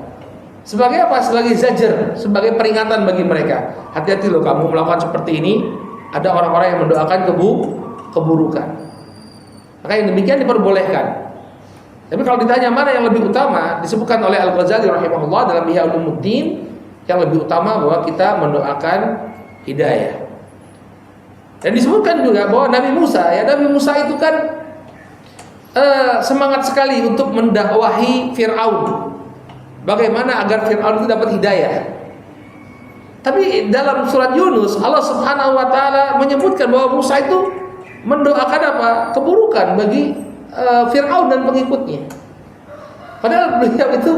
Speaker 1: Sebagai apa? Sebagai zajr, sebagai peringatan bagi mereka. Hati-hati loh kamu melakukan seperti ini. Ada orang-orang yang mendoakan keburukan. Maka yang demikian diperbolehkan. Tapi kalau ditanya mana yang lebih utama, disebutkan oleh Al-Ghazali rahimahullah dalam Ihya Ulumuddin, yang lebih utama bahwa kita mendoakan hidayah. Dan disebutkan juga bahwa Nabi Musa itu kan semangat sekali untuk mendakwahi Fir'aun. Bagaimana agar Fir'aun itu dapat hidayah. Tapi dalam surat Yunus Allah Subhanahu wa taala menyebutkan bahwa Musa itu mendoakan apa? Keburukan bagi Fir'aun dan pengikutnya. Padahal beliau itu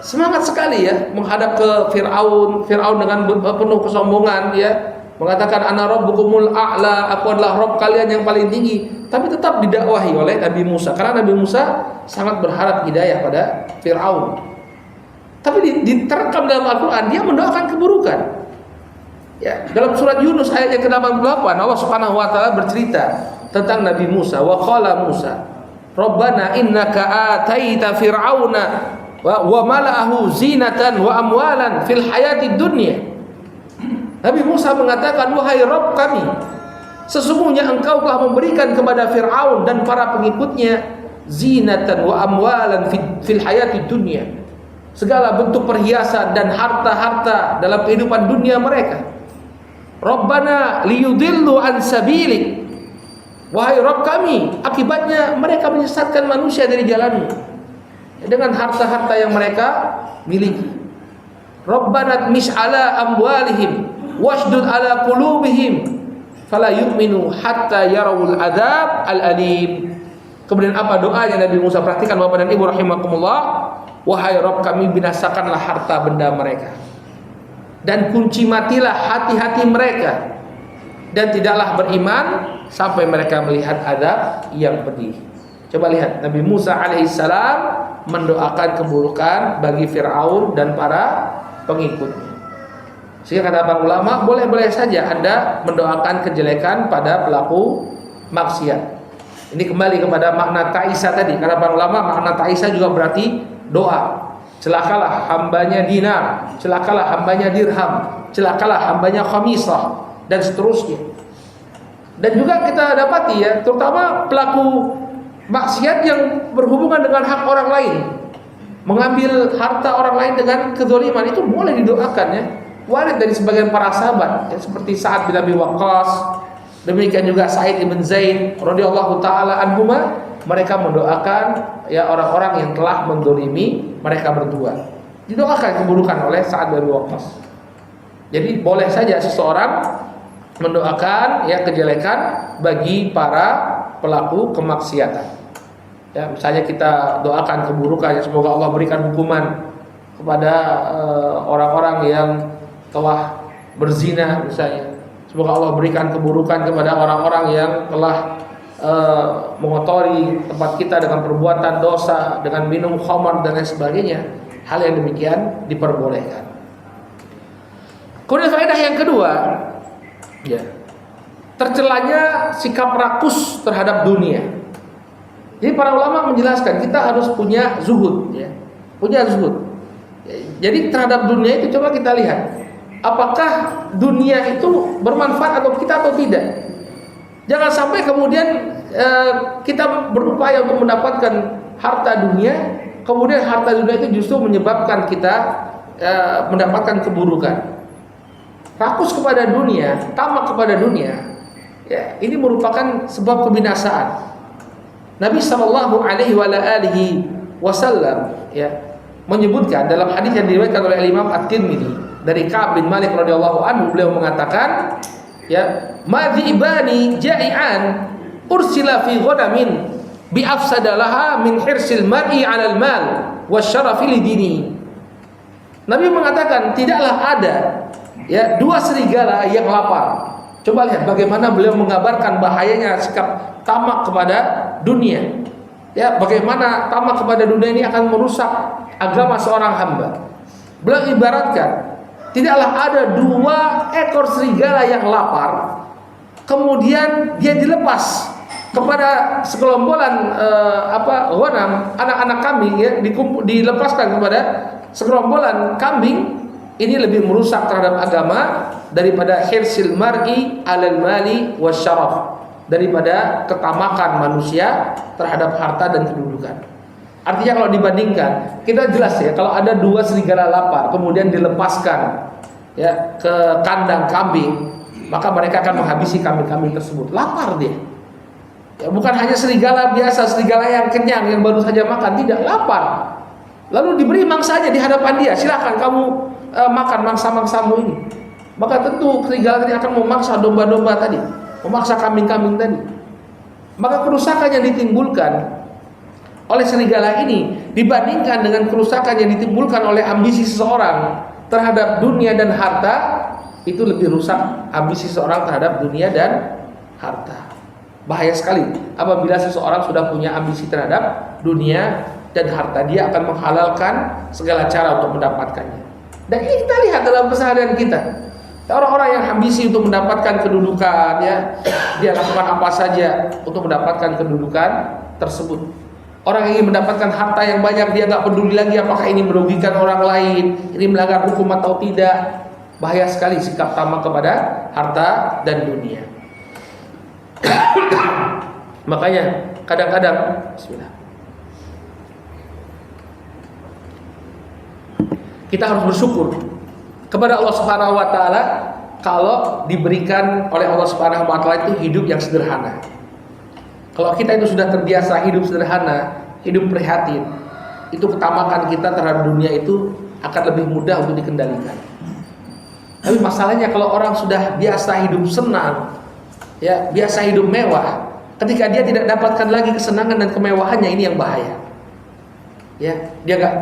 Speaker 1: semangat sekali ya menghadap ke Fir'aun dengan penuh kesombongan ya, mengatakan ana rabbukumul a'la, aku adalah Rabb kalian yang paling tinggi. Tapi tetap didakwahi oleh Nabi Musa karena Nabi Musa sangat berharap hidayah pada Fir'aun. Tapi diterkam dalam Al-Quran dia mendoakan keburukan. Ya, dalam surat Yunus ayat yang ke-88 Allah Subhanahu wa taala bercerita tentang Nabi Musa. Wa qala Musa, Rabbana innaka ataita fir'auna wa mala'ahu zinatan wa amwalan fil hayatid dunya. Nabi Musa mengatakan, wahai Rabb kami, sesungguhnya engkau telah memberikan kepada Fir'aun dan para pengikutnya zinatan wa amwalan fil hayatid dunya, segala bentuk perhiasan dan harta-harta dalam kehidupan dunia mereka. Rabbana liyudillu an sabilik, wahai Rabb kami, akibatnya mereka menyesatkan manusia dari jalanmu dengan harta-harta yang mereka miliki. Rabbana tmis ala amwalihim washdud ala qulubihim fala yu'minu hatta yarawul adzab al-alim. Kemudian apa doanya Nabi Musa? Perhatikan Bapak dan Ibu rahimakumullah. Wahai Rabb kami, binasakanlah harta benda mereka dan kunci matilah hati-hati mereka, dan tidaklah beriman sampai mereka melihat azab yang pedih. Coba lihat Nabi Musa alaihissalam mendoakan keburukan bagi Fir'aun dan para pengikutnya. Sehingga kata para ulama, boleh-boleh saja Anda mendoakan kejelekan pada pelaku maksiat. Ini kembali kepada makna ta'isa tadi. Kata para ulama, makna ta'isa juga berarti doa. Celakalah hambanya dinar, celakalah hambanya dirham, celakalah hambanya khamisah, dan seterusnya. Dan juga kita dapati ya, terutama pelaku maksiat yang berhubungan dengan hak orang lain, mengambil harta orang lain dengan kezaliman, itu boleh didoakan ya. Warid dari sebagian para sahabat ya, seperti Sa'ad bin Abi Waqqas, demikian juga Sa'id ibn Zaid radhiyallahu taala anhuma, mereka mendoakan ya orang-orang yang telah mendolimi mereka berdua. Didoakan keburukan oleh Sa'ad bin Abi Waqqas. Jadi boleh saja seseorang mendoakan ya kejelekan bagi para pelaku kemaksiatan. Ya, misalnya kita doakan keburukan, ya semoga Allah berikan hukuman kepada orang-orang yang telah berzina misalnya. Semoga Allah berikan keburukan kepada orang-orang yang telah mengotori tempat kita dengan perbuatan dosa, dengan minum khamar dan lain sebagainya. hal yang demikian diperbolehkan. Kemudian faedah yang kedua, ya, tercelanya sikap rakus terhadap dunia. Jadi para ulama menjelaskan kita harus punya zuhud, ya, punya zuhud. Jadi terhadap dunia itu coba kita lihat, apakah dunia itu bermanfaat atau kita atau tidak. Jangan sampai kemudian kita berupaya untuk mendapatkan harta dunia, kemudian harta dunia itu justru menyebabkan kita mendapatkan keburukan. Rakus kepada dunia, tamak kepada dunia, ya, ini merupakan sebab kebinasaan. Nabi sallallahu alaihi wasallam, ya, menyebutkan dalam hadis yang diriwayatkan oleh Imam At-Tirmidzi dari Ka'ab bin Malik radhiyallahu anhu, beliau mengatakan, ya, madhibani ja'ian ursila fi ghanamin bi afsadalaha min hirsil mar'i 'alal mal wasyarafi lidini. Nabi mengatakan tidaklah ada, ya, dua serigala yang lapar. Coba lihat bagaimana beliau mengabarkan bahayanya sikap tamak kepada dunia. Ya, bagaimana tamak kepada dunia ini akan merusak agama seorang hamba. Beliau ibaratkan tidaklah ada dua ekor serigala yang lapar, kemudian dia dilepas kepada sekelompokan ghanam, anak-anak kambing, ya, dilepaskan kepada sekelompokan kambing. Ini lebih merusak terhadap agama daripada hirsil mar'i 'alal mali wasyaraf, daripada ketamakan manusia terhadap harta dan kedudukan. Artinya kalau dibandingkan, kita jelas ya, kalau ada dua serigala lapar kemudian dilepaskan, ya, ke kandang kambing, maka mereka akan menghabisi kambing-kambing tersebut. Lapar dia. Ya, bukan hanya serigala biasa, serigala yang kenyang yang baru saja makan, tidak, lapar. Lalu diberi mangsanya di hadapan dia, silakan kamu makan mangsa-mangsamu ini. Maka tentu serigala tadi akan memaksa domba-domba tadi, memaksa kambing-kambing tadi. Maka kerusakan yang ditimbulkan oleh serigala ini dibandingkan dengan kerusakan yang ditimbulkan oleh ambisi seseorang terhadap dunia dan harta, itu lebih rusak ambisi seseorang terhadap dunia dan harta. Bahaya sekali apabila seseorang sudah punya ambisi terhadap dunia dan harta, dia akan menghalalkan segala cara untuk mendapatkannya. Dan ini kita lihat dalam keseharian kita. Orang-orang yang ambisi untuk mendapatkan kedudukan, ya, dia lakukan apa saja untuk mendapatkan kedudukan tersebut. Orang yang ingin mendapatkan harta yang banyak, dia nggak peduli lagi apakah ini merugikan orang lain, ini melanggar hukum atau tidak. Bahaya sekali sikap tamak kepada harta dan dunia. Makanya kadang-kadang, bismillah, kita harus bersyukur kepada Allah Subhanahu wa taala kalau diberikan oleh Allah Subhanahu wa taala itu hidup yang sederhana. Kalau kita itu sudah terbiasa hidup sederhana, hidup prihatin, itu ketamakan kita terhadap dunia itu akan lebih mudah untuk dikendalikan. Tapi masalahnya kalau orang sudah biasa hidup senang, ya, biasa hidup mewah, ketika dia tidak dapatkan lagi kesenangan dan kemewahannya, ini yang bahaya. Ya, dia gak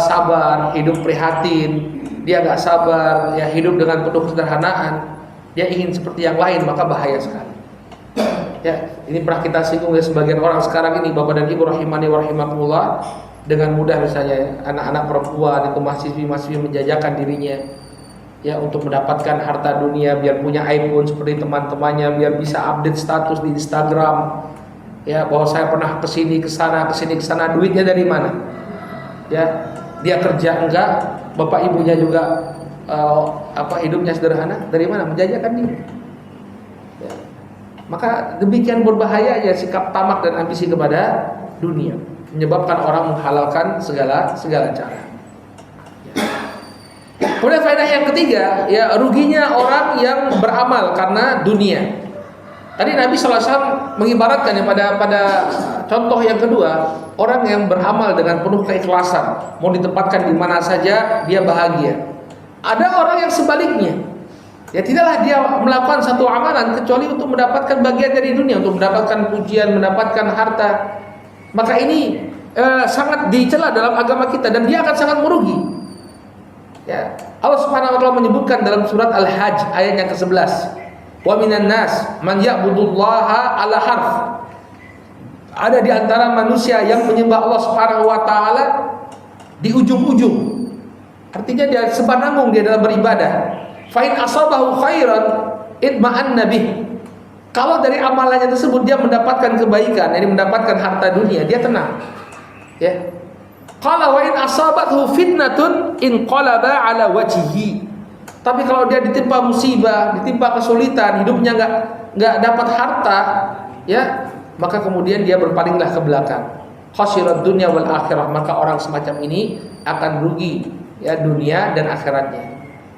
Speaker 1: sabar hidup prihatin, dia gak sabar, ya, hidup dengan penuh kesederhanaan, dia ingin seperti yang lain, maka bahaya sekali. Ya, ini pernah kita singgung ya, sebagian orang sekarang ini, Bapak dan Ibu rahimani wa rahimakumullah, dengan mudah misalnya anak-anak perempuan itu mahasiswi menjajakan dirinya, ya, untuk mendapatkan harta dunia, biar punya iPhone seperti teman-temannya, biar bisa update status di Instagram, ya, bahwa saya pernah kesini kesana, duitnya dari mana? Ya, dia kerja enggak, bapak ibunya juga hidupnya sederhana, dari mana? Menjajakan diri. Ya. Maka demikian berbahaya ya sikap tamak dan ambisi kepada dunia, menyebabkan orang menghalalkan segala cara. Ya. Kemudian faedah yang ketiga, ya, ruginya orang yang beramal karena dunia. Tadi Nabi SAW mengibaratkan ya, pada contoh yang kedua, orang yang beramal dengan penuh keikhlasan, mau ditempatkan di mana saja dia bahagia. Ada orang yang sebaliknya, ya, tidaklah dia melakukan satu amalan kecuali untuk mendapatkan bagian dari dunia, untuk mendapatkan pujian, mendapatkan harta. Maka ini sangat dicela dalam agama kita dan dia akan sangat merugi. Ya, Allah Subhanahu wa taala menyebutkan dalam surat Al-Hajj ayat yang ke-11. Wa minan nas man ya'budullaha ala harf. Ada di antara manusia yang menyembah Allah Subhanahu wa taala di ujung-ujung. Artinya dia sepananggung dia dalam beribadah. Fa in asabahu khairan itma'anna bih. Kalau dari amalannya tersebut dia mendapatkan kebaikan, yani mendapatkan harta dunia, dia tenang. Ya. Qala wa in asabathu fitnatun inqalaba ala wajhihi. Tapi kalau dia ditimpa musibah, ditimpa kesulitan, hidupnya enggak dapat harta, ya, maka kemudian dia berpalinglah ke belakang. Khasirad dunya wal akhirah, maka orang semacam ini akan rugi, ya, dunia dan akhiratnya.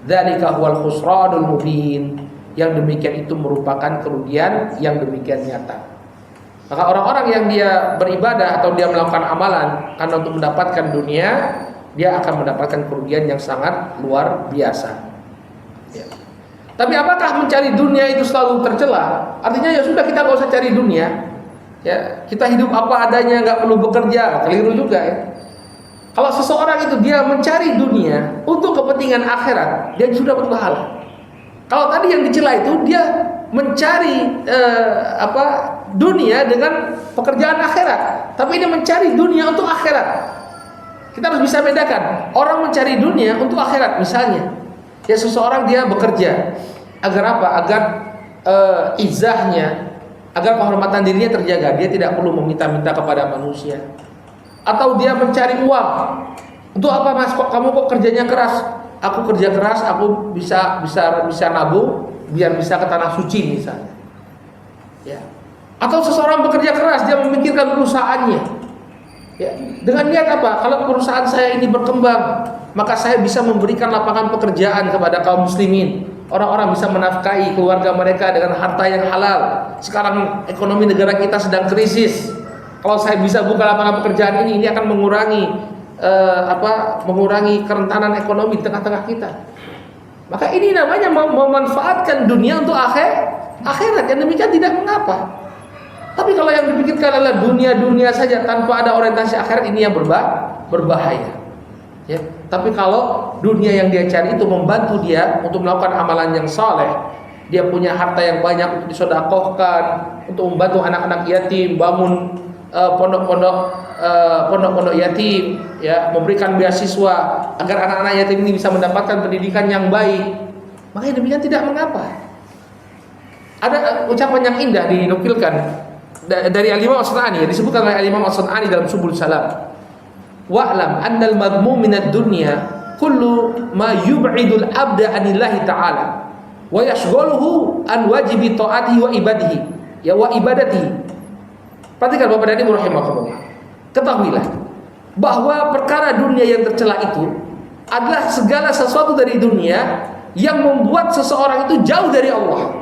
Speaker 1: Dzalika huwal khusranul mubin. Yang demikian itu merupakan kerugian yang demikian nyata. Maka orang-orang yang dia beribadah atau dia melakukan amalan karena untuk mendapatkan dunia, dia akan mendapatkan kerugian yang sangat luar biasa. Ya. Tapi apakah mencari dunia itu selalu tercela? Artinya ya sudah, kita nggak usah cari dunia. Ya, kita hidup apa adanya, nggak perlu bekerja. Keliru juga, ya. Kalau seseorang itu dia mencari dunia untuk kepentingan akhirat, dia sudah berpahala. Kalau tadi yang dicela itu dia mencari dunia dengan pekerjaan akhirat, tapi ini mencari dunia untuk akhirat. Kita harus bisa bedakan. Orang mencari dunia untuk akhirat, misalnya, ya, seseorang dia bekerja agar apa? Agar izahnya, agar kehormatan dirinya terjaga. Dia tidak perlu meminta-minta kepada manusia. Atau dia mencari uang. Untuk apa, Mas? Kamu kok kerjanya keras? Aku kerja keras, aku bisa nabung biar bisa ke tanah suci misalnya. Ya. Atau seseorang bekerja keras, dia memikirkan perusahaannya. Ya. Dengan niat apa? Kalau perusahaan saya ini berkembang, maka saya bisa memberikan lapangan pekerjaan kepada kaum muslimin. Orang-orang bisa menafkahi keluarga mereka dengan harta yang halal. Sekarang ekonomi negara kita sedang krisis. Kalau saya bisa buka lapangan pekerjaan ini akan mengurangi kerentanan ekonomi di tengah-tengah kita. Maka ini namanya memanfaatkan dunia untuk akhirat. Yang demikian tidak mengapa. Tapi kalau yang dipikirkan adalah dunia saja tanpa ada orientasi akhirat, ini yang berbahaya. Ya. Tapi kalau dunia yang dia cari itu membantu dia untuk melakukan amalan yang saleh, dia punya harta yang banyak untuk disedekahkan, untuk membantu anak-anak yatim, bangun pondok-pondok yatim, ya, memberikan beasiswa agar anak-anak yatim ini bisa mendapatkan pendidikan yang baik, maka demikian tidak mengapa. Ada ucapan yang indah dinukilkan dari Al-Imam As-San'ani, disebutkan oleh Al-Imam As-San'ani dalam Subul Salam. Wa'lam annal madmum minad dunya kullu ma yub'idul abda anillahi ta'ala wa yashghaluhu an wajibi ta'atihi wa ibadihi, ya, wa ibadatihi. Perhatikan Bapak dan Ibu rahimakumullah. Ketahuilah bahwa perkara dunia yang tercela itu adalah segala sesuatu dari dunia yang membuat seseorang itu jauh dari Allah.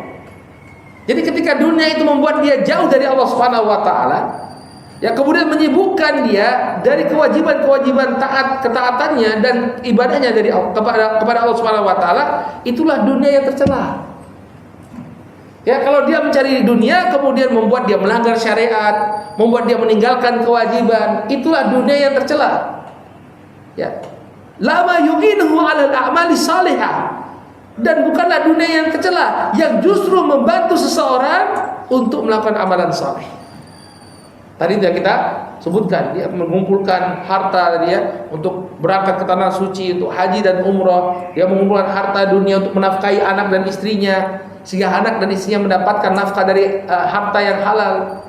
Speaker 1: Jadi ketika dunia itu membuat dia jauh dari Allah Subhanahu wa taala, ya, kemudian menyibukkan dia dari kewajiban-kewajiban ketaatannya dan ibadahnya dari kepada Allah Subhanahu wa taala, itulah dunia yang tercela. Ya, kalau dia mencari dunia kemudian membuat dia melanggar syariat, membuat dia meninggalkan kewajiban, itulah dunia yang tercela. Ya. Lama yu'inuhu 'alal a'mali salihah. Dan bukanlah dunia yang tercela yang justru membantu seseorang untuk melakukan amalan saleh. Tadi yang kita sebutkan, dia mengumpulkan harta dia untuk berangkat ke tanah suci, untuk haji dan umrah. Dia mengumpulkan harta dunia untuk menafkahi anak dan istrinya, sehingga anak dan istrinya mendapatkan nafkah dari harta yang halal.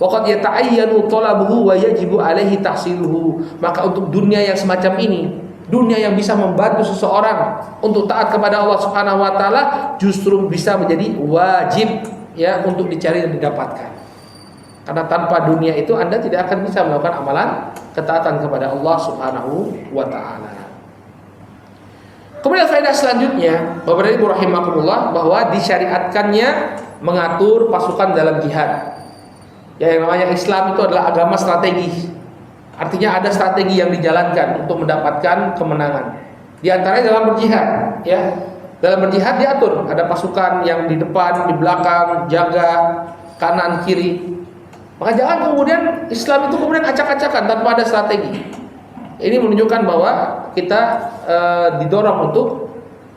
Speaker 1: Waqad yata'ayyanu talabuhu wa yajibu alaihi tahsiluhu. Maka untuk dunia yang semacam ini, dunia yang bisa membantu seseorang untuk taat kepada Allah Subhanahu wa taala, justru bisa menjadi wajib, ya, untuk dicari dan didapatkan. Karena tanpa dunia itu Anda tidak akan bisa melakukan amalan ketaatan kepada Allah Subhanahu wa taala. Kemudian faedah selanjutnya, Bapak dan Ibu rahimakumullah, bahwa disyariatkannya mengatur pasukan dalam jihad. Ya, yang namanya Islam itu adalah agama strategi. Artinya ada strategi yang dijalankan untuk mendapatkan kemenangan. Di antaranya dalam berjihad, ya. Dalam berjihad diatur, ada pasukan yang di depan, di belakang, jaga kanan kiri. Maka jangan kemudian Islam itu kemudian acak-acakan tanpa ada strategi. Ini menunjukkan bahwa kita didorong untuk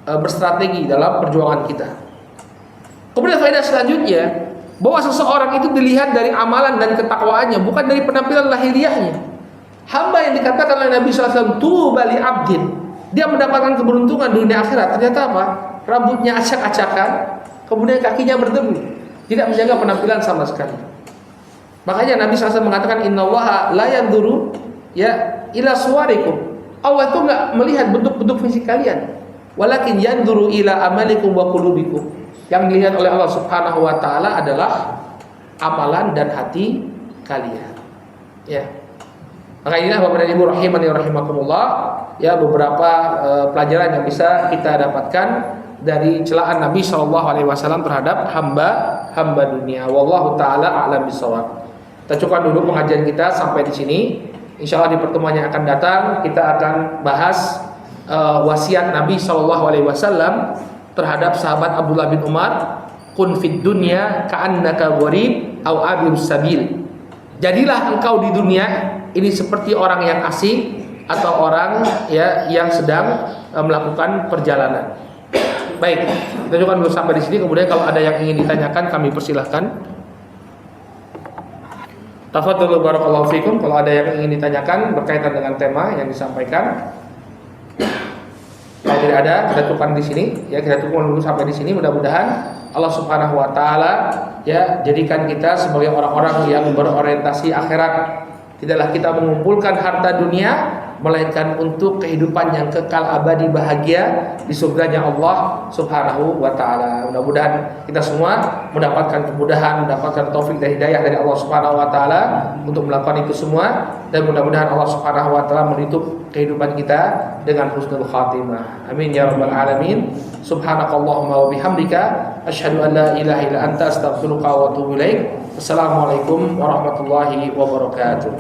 Speaker 1: berstrategi dalam perjuangan kita. Kemudian faedah selanjutnya, bahwa seseorang itu dilihat dari amalan dan ketakwaannya, bukan dari penampilan lahiriahnya. Hamba yang dikatakan oleh Nabi SAW tuba li abdin, dia mendapatkan keberuntungan dunia akhirat, ternyata apa? Rambutnya acak-acakan, kemudian kakinya berdebu, tidak menjaga penampilan sama sekali. Makanya Nabi SAW mengatakan innallaha la yanzuru ya ila suwarikum. Allah itu enggak melihat bentuk-bentuk fisik kalian, walakin yanzuru ila amalikum wa qulubikum. Yang dilihat oleh Allah Subhanahu wa taala adalah amalan dan hati kalian. Ya. Maka inilah Bapak dan Ibu rahimani rahimakumullah, ya beberapa pelajaran yang bisa kita dapatkan dari celaan Nabi SAW terhadap hamba dunia. Wallahu taala a'lam bishawab. Kita cukupkan dulu pengajian kita sampai di sini. Insyaallah di pertemuan yang akan datang kita akan bahas wasiat Nabi SAW terhadap sahabat Abdullah bin Umar, kun fid dunya ka'annaka gharib au abirus sabil. Jadilah engkau di dunia ini seperti orang yang asing atau orang ya yang sedang melakukan perjalanan. Baik, kita cukupkan dulu sampai di sini. Kemudian kalau ada yang ingin ditanyakan kami persilahkan. Tafadhalu barakallahu fikum. Kalau ada yang ingin ditanyakan berkaitan dengan tema yang disampaikan. Kalau tidak ada, kita cukupkan di sini. Ya, kita cukupkan dulu sampai di sini. Mudah-mudahan Allah Subhanahu wa taala ya jadikan kita sebagai orang-orang yang berorientasi akhirat. Tidaklah kita mengumpulkan harta dunia, melainkan untuk kehidupan yang kekal abadi bahagia di surganya Allah Subhanahu wa taala. Mudah-mudahan kita semua mendapatkan kemudahan, mendapatkan taufik dan hidayah dari Allah Subhanahu wa taala untuk melakukan itu semua, dan mudah-mudahan Allah Subhanahu wa taala menutup kehidupan kita dengan husnul khatimah. Amin ya rabbal alamin. Subhanakallahumma wa bihamdika asyhadu an la ilaha illa anta astaghfiruka wa atubu ilaik. Assalamualaikum warahmatullahi wabarakatuh.